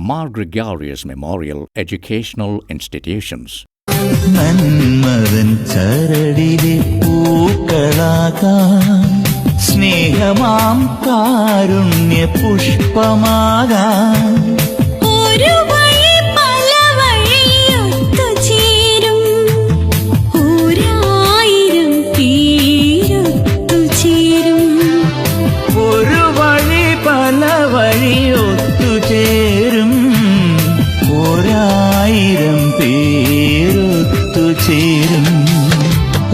Mar Gregorius Memorial Educational Institutions. നന്മതൻ ചരടിലെ പൂക്കളാകാം, സ്നേഹമാം കാരുണ്യ പുഷ്പമാകാം. ഒരു വഴി പല വഴിയൊത്തുചേരും, ഒരായിരം പേരൊത്തുചേരും. ഒരു വഴി പല വഴിയൊത്തുചേരും, ഒരായിരം പേരൊത്തുചേരും.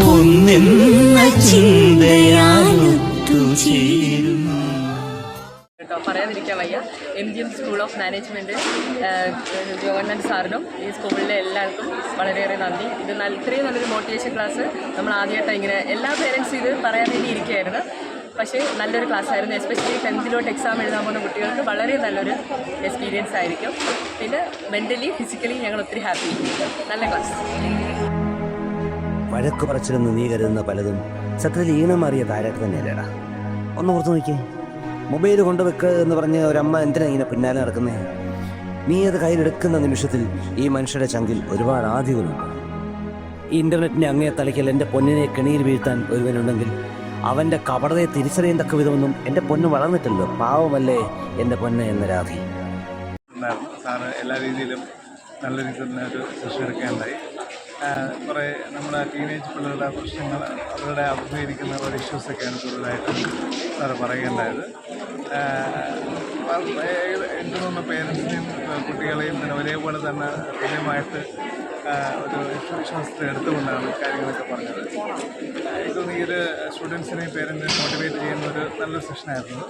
ഒന്നെന്ന ചിന്തയാലൊത്തുചേരും. പറയാതിരിക്കാൻ വയ്യ. MGM school of management government സാറിനും ഈ സ്കൂളിലെ എല്ലാവർക്കും വളരെയേറെ നന്ദി. ഇത്രയും നല്ലൊരു മോട്ടിവേഷൻ ക്ലാസ് നമ്മൾ ആദ്യമായിട്ടാണ് ഇങ്ങനെ എല്ലാ പേരൻസും ഇത് പറയാൻ വേണ്ടി ഇരിക്കുകയായിരുന്നു. പക്ഷേ നല്ലൊരു ക്ലാസ് ആയിരുന്നു. എസ്പെഷ്യലി 10th എക്സാം എഴുതാൻ പോകുന്ന കുട്ടികൾക്ക് വളരെ നല്ലൊരു എക്സ്പീരിയൻസ് ആയിരിക്കും. പിന്നെ മെൻ്റലി ഫിസിക്കലി ഞങ്ങൾ ഒത്തിരി ഹാപ്പി. നല്ല ക്ലാസ്. വഴക്ക് പറച്ചിലെന്ന് നീ കരുതുന്ന പലതും സത്യത്തിൽ ഈണമറിയ താരാട്ട് തന്നെയല്ലേടാ. ഒന്ന് ഓർത്ത് നോക്കിയേ, മൊബൈൽ കൊണ്ടുവെക്കുക എന്ന് പറഞ്ഞ് ഒരമ്മ എന്തിനാ ഇങ്ങനെ പിന്നാലെ നടക്കുന്നേ? നീ അത് കയ്യിലെടുക്കുന്ന നിമിഷത്തിൽ ഈ മനുഷ്യരുടെ ചങ്കിൽ ഒരുപാട് ആധികളുണ്ട്. ഈ ഇന്റർനെറ്റിന്റെ അങ്ങേ തലയ്ക്കൽ എൻ്റെ പൊന്നിനെ കെണിയിൽ വീഴ്ത്താൻ ഒരുവനുണ്ടെങ്കിൽ അവൻ്റെ കപടതയെ തിരിച്ചറിയാൻ തക്ക വിധമൊന്നും എൻ്റെ പൊന്ന് വളർന്നിട്ടല്ലോ. പാവമല്ലേ എൻ്റെ പൊന്ന് എന്ന രാധി. സാറ് എല്ലാ രീതിയിലും നല്ല രീതിയിൽ തന്നെ ഒരു സെഷൻ എടുക്കുകയുണ്ടായി. കുറേ നമ്മുടെ ടീനേജ് പിള്ളേരുടെ പ്രശ്നങ്ങൾ, അവരുടെ അഭിമുഖീകരിക്കുന്ന ഒരു ഇഷ്യൂസൊക്കെയാണ് കൂടുതലായിട്ടും സാറ് പറയുകയുണ്ടായത്. എനിക്ക് തോന്നുന്നു പേരൻസിനെയും കുട്ടികളെയും തന്നെ ഒരേപോലെ തന്നെ തുല്യമായിട്ട് ഒരു വിശ്വാസത്തെ എടുത്തുകൊണ്ടാണ് കാര്യങ്ങളൊക്കെ പറഞ്ഞത്. എനിക്ക് തോന്നുന്നു ഈ ഒരു സ്റ്റുഡൻസിനെയും പേരൻസിനെയും മോട്ടിവേറ്റ് ചെയ്യുന്ന ഒരു നല്ലൊരു സെഷനായിരുന്നു.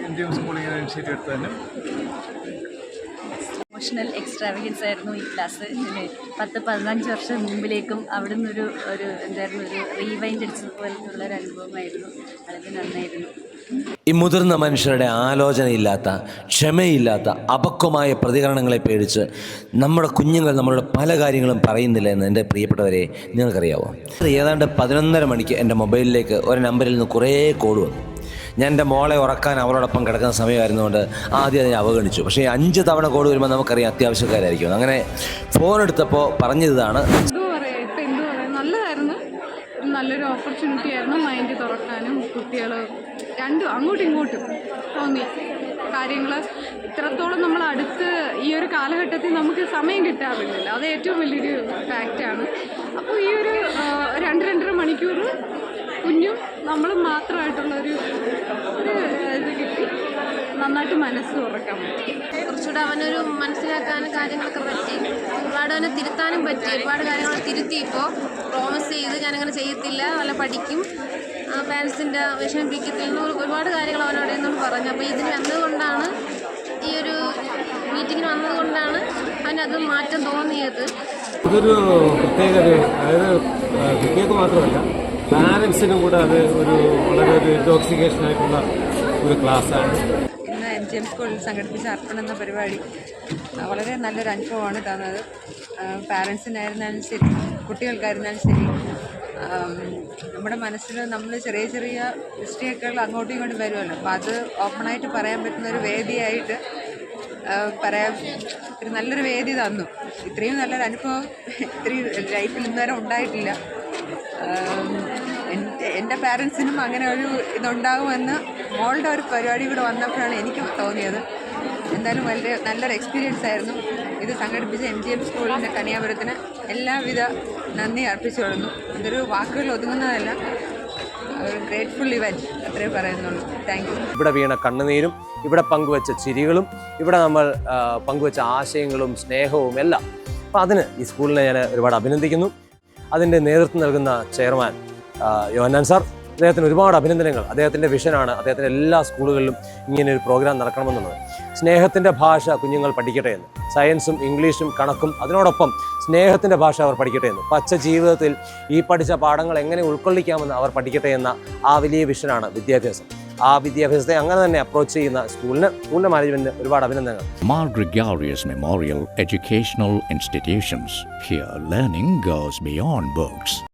MGM സ്കൂളിൽ ഇങ്ങനെ ഇനിഷ്യേറ്റീവ് എടുത്തതിനും ഇമോഷണൽ എക്സ്ട്രാവഗൻസ് ആയിരുന്നു ഈ ക്ലാസ്. 10-15 വർഷം മുമ്പിലേക്കും അവിടെ നിന്നൊരു എന്തായിരുന്നു ഒരു റീവൈൻഡ് അടിച്ചതുപോലത്തുള്ള ഒരു അനുഭവമായിരുന്നു. വളരെ നന്നായിരുന്നു. ഈ മുതിർന്ന മനുഷ്യരുടെ ആലോചനയില്ലാത്ത, ക്ഷമയില്ലാത്ത, അപക്വമായ പ്രതികരണങ്ങളെ പേടിച്ച് നമ്മുടെ കുഞ്ഞുങ്ങൾ നമ്മളുടെ പല കാര്യങ്ങളും പറയുന്നില്ല എന്ന് എൻ്റെ പ്രിയപ്പെട്ടവരെ നിങ്ങൾക്കറിയാവോ? ഏതാണ്ട് 11:30 മണിക്ക് എൻ്റെ മൊബൈലിലേക്ക് ഒരു നമ്പറിൽ നിന്ന് കുറേ കോൾ വന്നു. ഞാൻ എൻ്റെ മോളെ ഉറക്കാൻ അവളോടൊപ്പം കിടക്കുന്ന സമയമായിരുന്നുകൊണ്ട് ആദ്യം അതിനെ അവഗണിച്ചു. പക്ഷേ 5 തവണ കോൾ വരുമ്പോൾ നമുക്കറിയാം അത്യാവശ്യക്കാരായിരിക്കും. അങ്ങനെ ഫോൺ എടുത്തപ്പോൾ പറഞ്ഞതാണ്, നല്ലതായിരുന്നു, നല്ലൊരു ഓപ്പർച്യൂണിറ്റി ആയിരുന്നു. മൈൻഡ് തുറക്കാനും കുട്ടികൾ രണ്ടും അങ്ങോട്ടും ഇങ്ങോട്ടും തോന്നി കാര്യങ്ങൾ. ഇത്രത്തോളം നമ്മൾ അടുത്ത് ഈ ഒരു കാലഘട്ടത്തിൽ നമുക്ക് സമയം കിട്ടാറില്ലല്ലോ, അത് ഏറ്റവും വലിയൊരു ഫാക്റ്റാണ്. അപ്പോൾ ഈ ഒരു 2-2.5 മണിക്കൂർ കുഞ്ഞും നമ്മളും മാത്രമായിട്ടുള്ളൊരു ഇത് കിട്ടി. നന്നായിട്ട് മനസ്സ് തുറക്കാൻ പറ്റി. കുറച്ചുകൂടെ അവനൊരു മനസ്സിലാക്കാനും കാര്യങ്ങളൊക്കെ പറ്റി. ഒരുപാട് അവനെ തിരുത്താനും പറ്റി. ഒരുപാട് കാര്യങ്ങൾ തിരുത്തി. ഇപ്പോൾ പ്രോമിസ് ചെയ്ത് ഞാനങ്ങനെ ചെയ്യത്തില്ല, നല്ല പഠിക്കും, പാരൻസിൻ്റെ വിഷമിപ്പിക്കത്തില്ല, ഒരുപാട് കാര്യങ്ങൾ അവനോട് എന്നോട് പറഞ്ഞു. അപ്പോൾ ഇതിന് വന്നതുകൊണ്ടാണ്, ഈ ഒരു മീറ്റിങ്ങിന് വന്നതുകൊണ്ടാണ് അവനത് മാറ്റം തോന്നിയത്. ഇതൊരു പ്രത്യേകത, അതായത് കുട്ടികൾക്ക് മാത്രമല്ല പാരൻസിനും കൂടെ അത് വളരെ ഒരു ഇൻടോക്സിക്കേഷൻ ആയിട്ടുള്ള ഒരു ക്ലാസ്സാണ്. ഇന്ന് MGM സ്കൂളിൽ സംഘടിപ്പിച്ച അർപ്പണം എന്ന പരിപാടി വളരെ നല്ലൊരു അനുഭവമാണ് തന്നത്. പാരൻസിനായിരുന്നാലും ശരി, കുട്ടികൾക്കായിരുന്നാലും ശരി, നമ്മുടെ മനസ്സിൽ നമ്മൾ ചെറിയ ചെറിയ മിസ്റ്റേക്കുകൾ അങ്ങോട്ടും ഇങ്ങോട്ടും വരുമല്ലോ. അപ്പോൾ അത് ഓപ്പണായിട്ട് പറയാൻ പറ്റുന്നൊരു വേദിയായിട്ട് പറയാൻ ഒരു നല്ലൊരു വേദി തന്നു. ഇത്രയും നല്ലൊരു അനുഭവം ഇത്രയും ലൈഫിൽ ഇന്നുവരെ ഉണ്ടായിട്ടില്ല. എൻ്റെ പാരൻസിനും അങ്ങനെ ഒരു ഇതുണ്ടാകുമെന്ന് മോളുടെ ഒരു പരിപാടി കൂടെ വന്നപ്പോഴാണ് എനിക്ക് തോന്നിയത്. എന്തായാലും വളരെ നല്ലൊരു എക്സ്പീരിയൻസ് ആയിരുന്നു. ഇത് സംഘടിപ്പിച്ച MGM സ്കൂളിൻ്റെ കണിയാപുരത്തിന് എല്ലാവിധ നന്ദി അർപ്പിച്ചുകൊള്ളുന്നു. ഇതൊരു വാക്കുകൾ ഒതുങ്ങുന്നതല്ല, ഒരു ഗ്രേറ്റ്ഫുൾ ഇവൻറ്റ് അത്രേ പറയുന്നുള്ളൂ. Thank you. ഇവിടെ വീണ കണ്ണുനീരും, ഇവിടെ പങ്കുവെച്ച ചിരികളും, ഇവിടെ നമ്മൾ പങ്കുവെച്ച ആശയങ്ങളും സ്നേഹവും എല്ലാം. അപ്പോൾ അതിന് ഈ സ്കൂളിനെ ഞാൻ ഒരുപാട് അഭിനന്ദിക്കുന്നു. അതിൻ്റെ നേതൃത്വം നൽകുന്ന ചെയർമാൻ യോഹന്നാൻ സാർ, അദ്ദേഹത്തിന് ഒരുപാട് അഭിനന്ദനങ്ങൾ. അദ്ദേഹത്തിൻ്റെ വിഷനാണ് അദ്ദേഹത്തിൻ്റെ എല്ലാ സ്കൂളുകളിലും ഇങ്ങനെ ഒരു പ്രോഗ്രാം നടക്കണമെന്നുള്ളത്. സ്നേഹത്തിൻ്റെ ഭാഷ കുഞ്ഞുങ്ങൾ പഠിക്കട്ടെ എന്ന്, സയൻസും ഇംഗ്ലീഷും കണക്കും അതിനോടൊപ്പം സ്നേഹത്തിൻ്റെ ഭാഷ അവർ പഠിക്കട്ടെ എന്ന്, പച്ച ജീവിതത്തിൽ ഈ പഠിച്ച പാഠങ്ങൾ എങ്ങനെ ഉൾക്കൊള്ളിക്കാമെന്ന് അവർ പഠിക്കട്ടെ എന്ന ആ വലിയ വിഷനാണ് വിദ്യാഭ്യാസം. ആ വിദ്യാഭ്യാസത്തെ അങ്ങനെ തന്നെ അപ്രോച്ച് ചെയ്യുന്ന സ്കൂളിൻ്റെ മാനേജ്മെൻറ്റിന് ഒരുപാട് അഭിനന്ദനങ്ങൾ. Mar Gregorius Memorial Educational Institutions. Here learning goes beyond books.